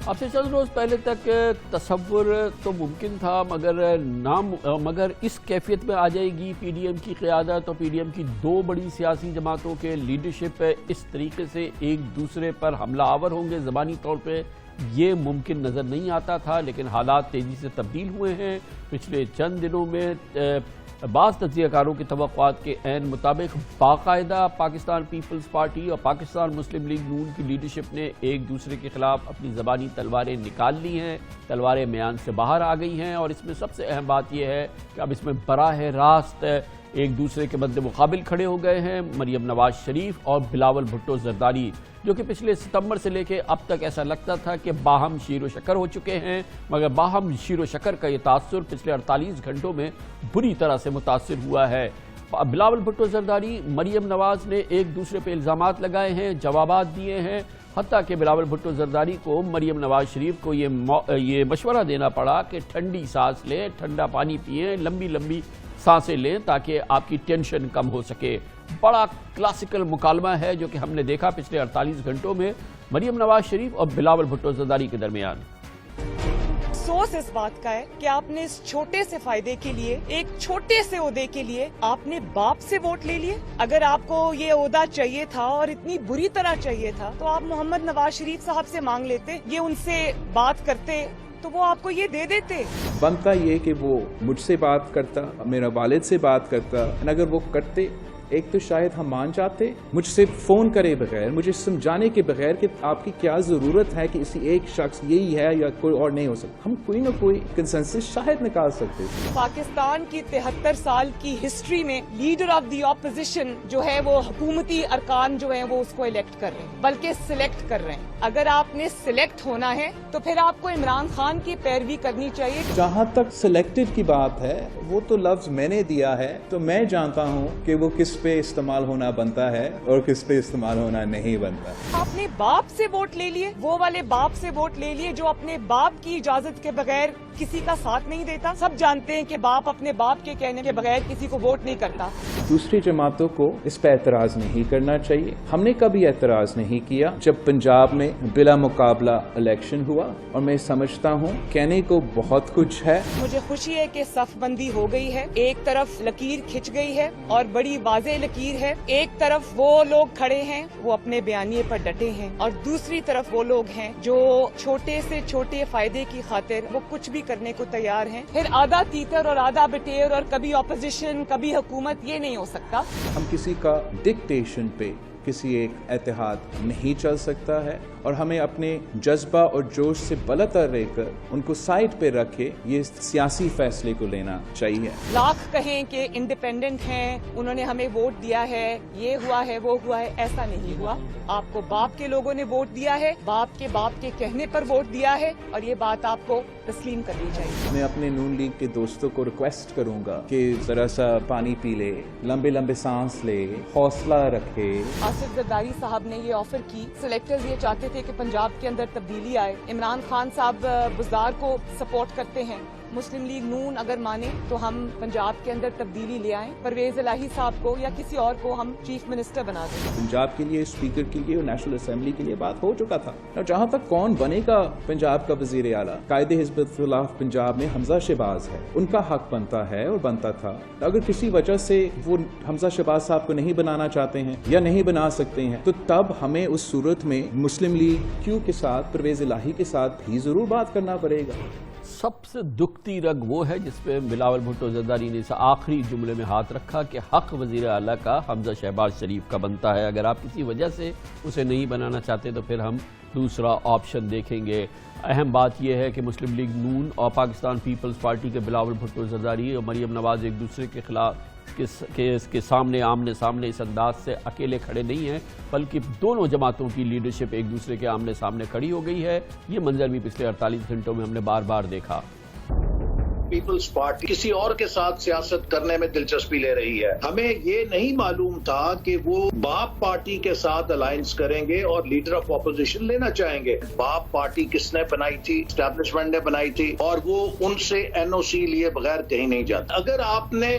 اب سے چند روز پہلے تک تصور تو ممکن تھا مگر اس کیفیت میں آ جائے گی پی ڈی ایم کی قیادت اور پی ڈی ایم کی دو بڑی سیاسی جماعتوں کے لیڈرشپ اس طریقے سے ایک دوسرے پر حملہ آور ہوں گے زبانی طور پہ، یہ ممکن نظر نہیں آتا تھا، لیکن حالات تیزی سے تبدیل ہوئے ہیں۔ پچھلے چند دنوں میں بعض تجزیہ کاروں کی توقعات کے عین مطابق باقاعدہ پاکستان پیپلز پارٹی اور پاکستان مسلم لیگ نون کی لیڈرشپ نے ایک دوسرے کے خلاف اپنی زبانی تلواریں نکال لی ہیں، تلواریں میان سے باہر آ گئی ہیں، اور اس میں سب سے اہم بات یہ ہے کہ اب اس میں براہ راست ایک دوسرے کے مد مقابل کھڑے ہو گئے ہیں مریم نواز شریف اور بلاول بھٹو زرداری، جو کہ پچھلے ستمبر سے لے کے اب تک ایسا لگتا تھا کہ باہم شیر و شکر ہو چکے ہیں، مگر باہم شیر و شکر کا یہ تاثر پچھلے 48 گھنٹوں میں بری طرح سے متاثر ہوا ہے۔ بلاول بھٹو زرداری، مریم نواز نے ایک دوسرے پہ الزامات لگائے ہیں، جوابات دیے ہیں، حتیٰ کہ بلاول بھٹو زرداری کو مریم نواز شریف کو یہ مشورہ دینا پڑا کہ ٹھنڈی سانس لیں، ٹھنڈا پانی پئیں، لمبی لمبی سانسیں لیں تاکہ آپ کی ٹینشن کم ہو سکے۔ بڑا کلاسیکل مکالمہ ہے جو کہ ہم نے دیکھا پچھلے 48 گھنٹوں میں مریم نواز شریف اور بلاول بھٹو زرداری کے درمیان۔ افسوس اس بات کا ہے کہ آپ نے اس چھوٹے سے فائدے کے لیے، ایک چھوٹے سے عہدے کے لیے آپ نے باپ سے ووٹ لے لیے۔ اگر آپ کو یہ عہدہ چاہیے تھا اور اتنی بری طرح چاہیے تھا تو آپ محمد نواز شریف صاحب سے مانگ لیتے، یہ ان سے بات کرتے تو وہ آپ کو یہ دے دیتے۔ بنتا یہ کہ وہ مجھ سے بات کرتا، میرا والد سے بات کرتا، اگر وہ کرتے ایک تو شاید ہم مان جاتے، مجھ سے فون کرے بغیر، مجھے سمجھانے کے بغیر کہ آپ کی کیا ضرورت ہے کہ اسی ایک شخص یہی ہے یا کوئی اور نہیں ہو سکتا، ہم کوئی نہ کوئی کنسنسس شاید نکال سکتے تھے۔ پاکستان کی 73 سال کی ہسٹری میں لیڈر آف دی اپوزیشن جو ہے وہ حکومتی ارکان جو ہیں وہ اس کو الیکٹ کر رہے ہیں، بلکہ سلیکٹ کر رہے ہیں۔ اگر آپ نے سلیکٹ ہونا ہے تو پھر آپ کو عمران خان کی پیروی کرنی چاہیے۔ جہاں تک سلیکٹڈ کی بات ہے، وہ تو لفظ میں نے دیا ہے، تو میں جانتا ہوں کہ وہ کس پہ استعمال ہونا بنتا ہے اور کس پہ استعمال ہونا نہیں بنتا۔ آپ نے باپ سے ووٹ لے لیے، وہ والے باپ سے ووٹ لے لیے جو اپنے باپ کی اجازت کے بغیر کسی کا ساتھ نہیں دیتا۔ سب جانتے ہیں کہ باپ اپنے باپ کے کہنے کے بغیر کسی کو ووٹ نہیں کرتا۔ دوسری جماعتوں کو اس پہ اعتراض نہیں کرنا چاہیے۔ ہم نے کبھی اعتراض نہیں کیا جب پنجاب میں بلا مقابلہ الیکشن ہوا، اور میں سمجھتا ہوں کہنے کو بہت کچھ ہے۔ مجھے خوشی ہے کہ صف بندی ہو گئی ہے، ایک طرف لکیر کھنچ گئی ہے اور بڑی واضح لکیر ہے، ایک طرف وہ لوگ کھڑے ہیں وہ اپنے بیانیے پر ڈٹے ہیں، اور دوسری طرف وہ لوگ ہیں جو چھوٹے سے چھوٹے فائدے کی خاطر وہ کچھ بھی کرنے کو تیار ہیں۔ پھر آدھا تیتر اور آدھا بٹیر اور کبھی اپوزیشن کبھی حکومت، یہ نہیں ہو سکتا۔ ہم کسی کا ڈکٹیشن پہ کسی ایک اتحاد نہیں چل سکتا ہے، اور ہمیں اپنے جذبہ اور جوش سے بلتر رہ کر ان کو سائڈ پہ رکھ کے یہ سیاسی فیصلے کو لینا چاہیے۔ لاکھ کہیں کہ انڈیپینڈنٹ ہیں، انہوں نے ہمیں ووٹ دیا ہے، یہ ہوا ہے وہ ہوا ہے، ایسا نہیں ہوا۔ آپ کو باپ کے لوگوں نے ووٹ دیا ہے، باپ کے کہنے پر ووٹ دیا ہے، اور یہ بات آپ کو تسلیم کرنی چاہیے۔ میں اپنے نون لیگ کے دوستوں کو ریکویسٹ کروں گا کہ ذرا سا پانی پی لے، لمبے لمبے سانس لے، حوصلہ رکھے۔ آصف زرداری صاحب نے یہ آفر کی، سلیکٹرز یہ چاہتے تھے کہ پنجاب کے اندر تبدیلی آئے۔ عمران خان صاحب بزدار کو سپورٹ کرتے ہیں، مسلم لیگ نون اگر مانے تو ہم پنجاب کے اندر تبدیلی لے آئیں، پرویز الہی صاحب کو یا کسی اور کو ہم چیف منسٹر بنا دیں۔ پنجاب کے لیے، اسپیکر کے لیے اور نیشنل اسمبلی کے لیے بات ہو چکا تھا، اور جہاں تک کون بنے گا پنجاب کا وزیر اعلیٰ، قائد حزب اختلاف پنجاب میں حمزہ شہباز ہے، ان کا حق بنتا ہے اور بنتا تھا۔ اگر کسی وجہ سے وہ حمزہ شہباز صاحب کو نہیں بنانا چاہتے ہیں یا نہیں بنا سکتے ہیں، تو تب ہمیں اس صورت میں مسلم لیگ کیو کے ساتھ، پرویز الہی کے ساتھ بھی ضرور بات کرنا پڑے گا۔ سب سے دکھتی رگ وہ ہے جس پہ بلاول بھٹو زرداری نے اس آخری جملے میں ہاتھ رکھا کہ حق وزیر اعلیٰ کا حمزہ شہباز شریف کا بنتا ہے، اگر آپ کسی وجہ سے اسے نہیں بنانا چاہتے تو پھر ہم دوسرا آپشن دیکھیں گے۔ اہم بات یہ ہے کہ مسلم لیگ نون اور پاکستان پیپلز پارٹی کے بلاول بھٹو زرداری اور مریم نواز ایک دوسرے کے خلاف کے سامنے آمنے سامنے اس انداز سے اکیلے کھڑے نہیں ہیں، بلکہ دونوں جماعتوں کی لیڈرشپ ایک دوسرے کے آمنے سامنے کھڑی ہو گئی ہے۔ یہ منظر بھی پچھلے 48 گھنٹوں میں ہم نے بار بار دیکھا۔ پیپلز پارٹی کسی اور کے ساتھ سیاست کرنے میں دلچسپی لے رہی ہے۔ ہمیں یہ نہیں معلوم تھا کہ وہ باپ پارٹی کے ساتھ الائنس کریں گے اور لیڈر آف اپوزیشن لینا چاہیں گے۔ باپ پارٹی کس نے بنائی تھی؟ اسٹیبلشمنٹ نے بنائی تھی، اور وہ ان سے این او سی لیے بغیر کہیں نہیں جاتا۔ اگر آپ نے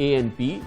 ANP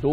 2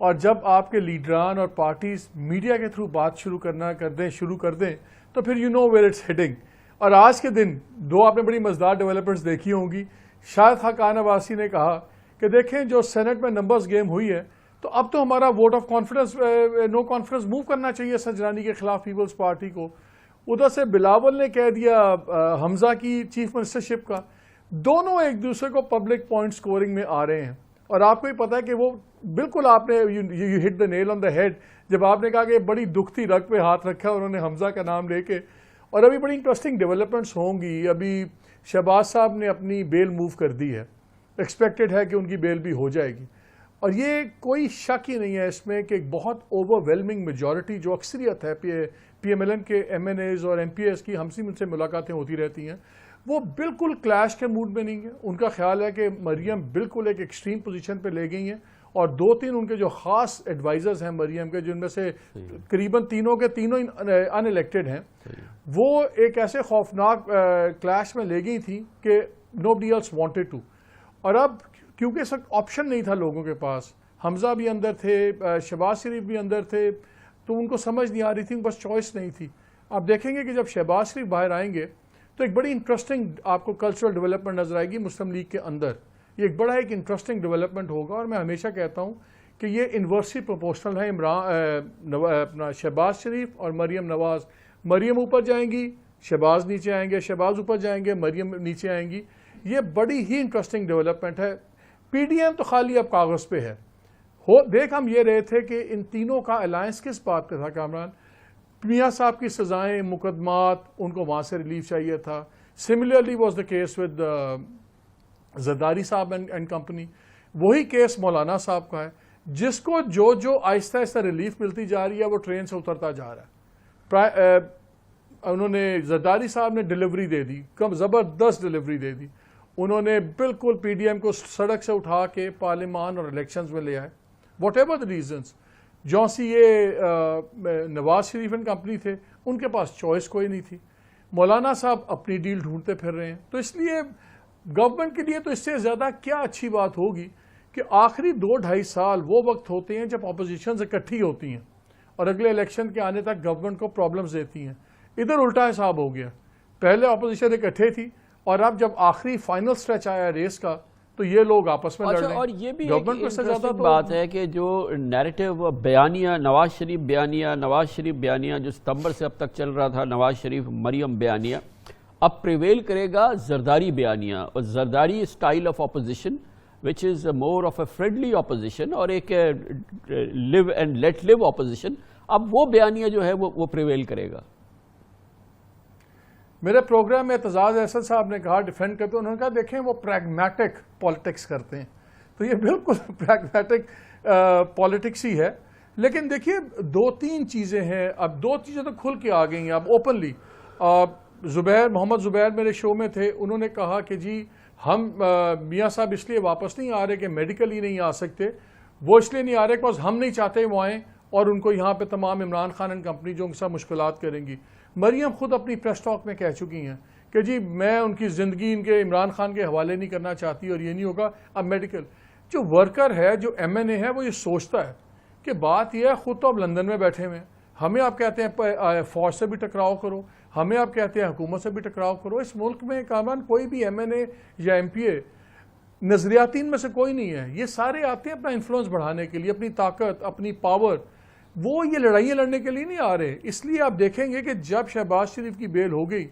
اور جب آپ کے لیڈران اور پارٹیز میڈیا کے تھرو بات شروع کر دیں تو پھر you know where it's heading. اور آج کے دن دو آپ نے بڑی مزیدار ڈیولپمنٹس دیکھی ہوں گی. شاہد خاقان عباسی نے کہا کہ دیکھیں جو سینٹ میں نمبرز گیم ہوئی ہے تو اب تو ہمارا vote of confidence no confidence move کرنا چاہیے سنجرانی کے خلاف پیپلز پارٹی کو. ادھر سے بلاول نے کہہ دیا حمزہ کی چیف منسٹرشپ کا. دونوں ایک دوسرے کو پبلک پوائنٹ سکورنگ میں آ رہے ہیں. اور آپ کو ہی پتا ہے کہ وہ بالکل آپ نے you hit the Nile on the head جب آپ نے کہا کہ بڑی دکھتی رگ پہ ہاتھ رکھا انہوں نے حمزہ کا نام لے کے. اور ابھی بڑی انٹرسٹنگ ڈیولپمنٹس ہوں گی. ابھی شہباز صاحب نے اپنی بیل موو کر دی ہے. ایکسپیکٹڈ ہے کہ ان کی بیل بھی ہو جائے گی. اور یہ کوئی شک ہی نہیں ہے اس میں کہ ایک بہت اوور ویلمنگ میجورٹی جو اکثریت ہے پی ایم ایل این کے ایم این ایز اور ایم پی ایس کی ہم سے ملاقاتیں ہوتی رہتی ہیں وہ بالکل کلیش کے موڈ میں نہیں ہے. ان کا خیال ہے کہ مریم بالکل ایک ایکسٹریم پوزیشن پہ لے گئی ہیں اور دو تین ان کے جو خاص ایڈوائزرز ہیں مریم کے جن میں سے قریباً تینوں کے تینوں ان الیکٹڈ ہیں وہ ایک ایسے خوفناک کلیش میں لے گئی تھی کہ nobody else wanted to. اور اب کیونکہ اس وقت آپشن نہیں تھا لوگوں کے پاس, حمزہ بھی اندر تھے, شہباز شریف بھی اندر تھے, تو ان کو سمجھ نہیں آ رہی تھی, بس چوائس نہیں تھی. آپ دیکھیں گے کہ جب شہباز شریف باہر آئیں گے تو ایک بڑی انٹرسٹنگ آپ کو کلچرل ڈیولپمنٹ نظر آئے گی مسلم لیگ کے اندر. یہ ایک بڑا ایک انٹرسٹنگ ڈیولپمنٹ ہوگا اور میں ہمیشہ کہتا ہوں کہ یہ انورسلی پروپورشنل ہے. اپنا شہباز شریف اور مریم نواز, مریم اوپر جائیں گی, شہباز نیچے آئیں گے, شہباز اوپر جائیں گے, مریم نیچے آئیں گی. یہ بڑی ہی انٹرسٹنگ ڈیولپمنٹ ہے. پی ڈی ایم تو خالی اب کاغذ پہ ہے. دیکھ ہم یہ رہے تھے کہ ان تینوں کا الائنس کس بات پہ تھا کامران. میاں صاحب کی سزائیں, مقدمات, ان کو وہاں سے ریلیف چاہیے تھا. Similarly was the case with Zardari صاحب اینڈ کمپنی. وہی کیس مولانا صاحب کا ہے جس کو جو آہستہ آہستہ ریلیف ملتی جا رہی ہے وہ ٹرین سے اترتا جا رہا ہے. انہوں نے زرداری صاحب نے ڈیلیوری دے دی, زبردست ڈیلیوری دے دی. انہوں نے بالکل پی ڈی ایم کو سڑک سے اٹھا کے پارلیمان اور الیکشنز میں لے آئے. What ever the reasons. جو سی یہ نواز شریف اینڈ کمپنی تھے ان کے پاس چوائس کوئی نہیں تھی. مولانا صاحب اپنی ڈیل ڈھونڈتے پھر رہے ہیں. تو اس لیے گورنمنٹ کے لیے تو اس سے زیادہ کیا اچھی بات ہوگی کہ آخری 2-2.5 سال وہ وقت ہوتے ہیں جب اپوزیشنز اکٹھی ہوتی ہیں اور اگلے الیکشن کے آنے تک گورنمنٹ کو پرابلمز دیتی ہیں. ادھر الٹا حساب ہو گیا. پہلے اپوزیشن اکٹھے تھی اور اب جب آخری فائنل سٹریچ آیا ریس کا تو یہ لوگ آپس میں لڑ رہے ہیں. اور یہ بھی ایک انٹرسٹنگ بات ہے کہ جو نیریٹو بیانیہ نواز شریف بیانیہ جو ستمبر سے اب تک چل رہا تھا, نواز شریف مریم بیانیہ, اب پریویل کرے گا زرداری بیانیہ. اور Zardari style of opposition which is more of a friendly opposition اور ایک live and let live opposition, اب وہ بیانیہ جو ہے وہ پریویل کرے گا. میرے پروگرام میں اعتزاز احسن صاحب نے کہا ڈیفینڈ کرتے, انہوں نے کہا دیکھیں وہ پریگمیٹک پالیٹکس کرتے ہیں. تو یہ بالکل پریگمیٹک پالیٹکس ہی ہے. لیکن دیکھیے 2-3 چیزیں ہیں. اب 2 چیزیں تو کھل کے آ گئی ہیں اب اوپنلی. محمد زبیر میرے شو میں تھے, انہوں نے کہا کہ جی ہم میاں صاحب اس لیے واپس نہیں آ رہے کہ میڈیکل ہی نہیں آ سکتے, وہ اس لیے نہیں آ رہے کہ ہم نہیں چاہتے وہ آئیں اور ان کو یہاں پہ تمام عمران خان اینڈ کمپنی جو ان کے ساتھ مشکلات کریں گی. مریم خود اپنی پریس ٹاک میں کہہ چکی ہیں کہ جی میں ان کی زندگی ان کے عمران خان کے حوالے نہیں کرنا چاہتی اور یہ نہیں ہوگا. اب میڈیکل جو ورکر ہے, جو ایم این اے ہے, وہ یہ سوچتا ہے کہ بات یہ ہے خود تو اب لندن میں بیٹھے ہوئے ہیں, ہمیں آپ کہتے ہیں فوج سے بھی ٹکراؤ کرو, ہمیں آپ کہتے ہیں حکومت سے بھی ٹکراؤ کرو. اس ملک میں کامران کوئی بھی ایم این اے یا ایم پی اے نظریاتی ان میں سے کوئی نہیں ہے. یہ سارے آتے ہیں اپنا انفلوئنس بڑھانے کے لیے, اپنی طاقت, اپنی پاور. وہ یہ لڑائیاں لڑنے کے لیے نہیں آ رہے. اس لیے آپ دیکھیں گے کہ جب شہباز شریف کی بیل ہو گئی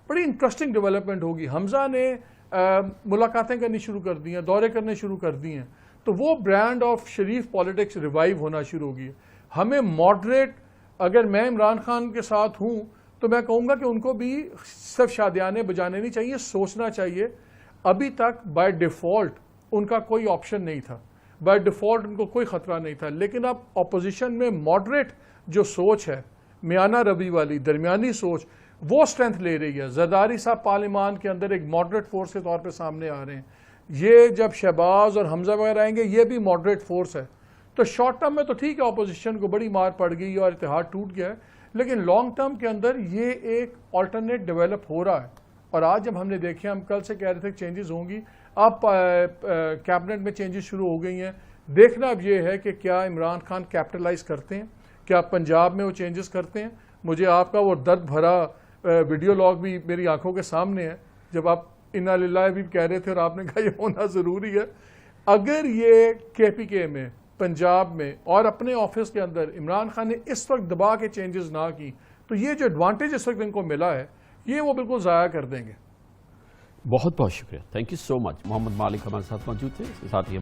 بڑی انٹرسٹنگ ڈیولپمنٹ ہوگی. حمزہ نے ملاقاتیں کرنی شروع کر دی ہیں, دورے کرنے شروع کر دی ہیں, تو وہ brand of Sharif politics revive ہونا شروع ہوگی. ہمیں ماڈریٹ, اگر میں عمران خان کے ساتھ ہوں تو میں کہوں گا کہ ان کو بھی صرف شادیانے بجانے نہیں چاہیے, سوچنا چاہیے. ابھی تک بائی ڈیفالٹ ان کا کوئی آپشن نہیں تھا, بائی ڈیفالٹ ان کو کوئی خطرہ نہیں تھا. لیکن اب اپوزیشن میں ماڈریٹ جو سوچ ہے, میانہ روی والی درمیانی سوچ, وہ اسٹرینتھ لے رہی ہے. زرداری صاحب پارلیمان کے اندر ایک ماڈریٹ فورس کے طور پہ سامنے آ رہے ہیں. یہ جب شہباز اور حمزہ وغیرہ آئیں گے یہ بھی ماڈریٹ فورس ہے. تو شارٹ ٹرم میں تو ٹھیک ہے اپوزیشن کو بڑی مار پڑ گئی اور اتحاد ٹوٹ گیا ہے, لیکن لانگ ٹرم کے اندر یہ ایک آلٹرنیٹ ڈیولپ ہو رہا ہے. اور آج جب ہم نے دیکھے, ہم کل سے کہہ رہے تھے چینجز ہوں گی, اب کیبنٹ میں چینجز شروع ہو گئی ہیں, دیکھنا اب یہ ہے کہ کیا عمران خان کیپٹلائز کرتے ہیں, کیا پنجاب میں وہ چینجز کرتے ہیں. مجھے آپ کا وہ درد بھرا ویڈیو لاگ بھی میری آنکھوں کے سامنے ہے, جب آپ انا للہ بھی کہہ رہے تھے اور آپ نے کہا یہ ہونا ضروری ہے. اگر یہ KPK میں, پنجاب میں اور اپنے آفس کے اندر عمران خان نے اس وقت دبا کے چینجز نہ کی, تو یہ جو ایڈوانٹیج اس وقت ان کو ملا ہے یہ وہ بالکل ضائع کر دیں گے. بہت بہت شکریہ, تھینک یو سو مچ. محمد مالک ہمارے ساتھ موجود تھے, اس کے ساتھ ہی